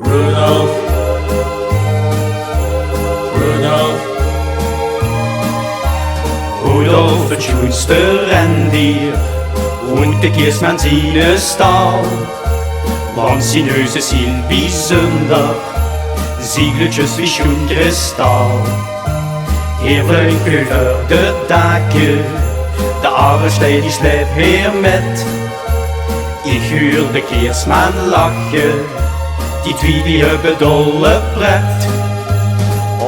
Rudolph, Rudolph, Rudolf, het schoonste rendier, woont de kerstman zijn stal. Want zijn neus is heel bijzonder, ziegeltjes wie schoen kristal. Heerlijk over de daken, de arbeidslei die slijpt hier met. Ik huur de kerstman lachen, die twee die hebben dolle pret.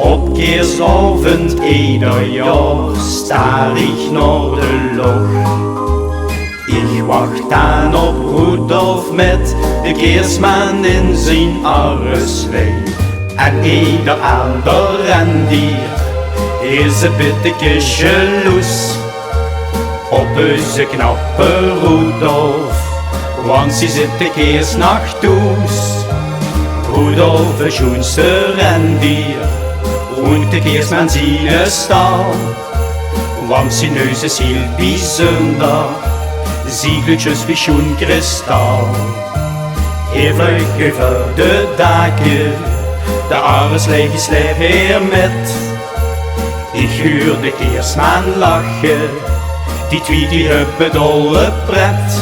Op kerstavond ieder jaar staar ik naar de loch. Ik wacht aan op Rudolf met de kerstman in zijn arreslee. En ieder ander rendier is een beetje jaloers op onze knappe Rudolf, want ze zit de kerstnacht thuis. Rudolf, het schoonste rendier, woont de kerstman zijn stal. Want zijn neus is heel bijzonder, ziegeltjes wie schoen kristal. Heerlijk over de daken, de arbeidslei die slijpt hier met. Ik huur de kerstman lachen, die twee die hebben dolle pret.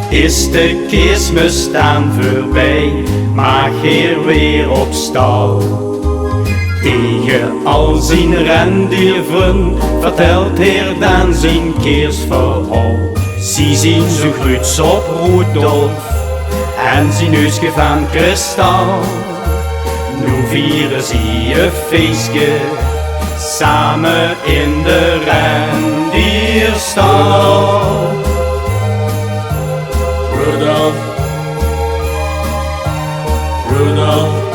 Is de kerstmis dan voorbij, mag hier weer op stal. Tegen al zijn rendiervrienden vertelt hij dan zijn kerstverhaal. Ze zien zo groots op Rudolf en zijn neusje van kristal. Nu vieren ze een feestje samen in de rendierstal. Rudolph, Rudolph,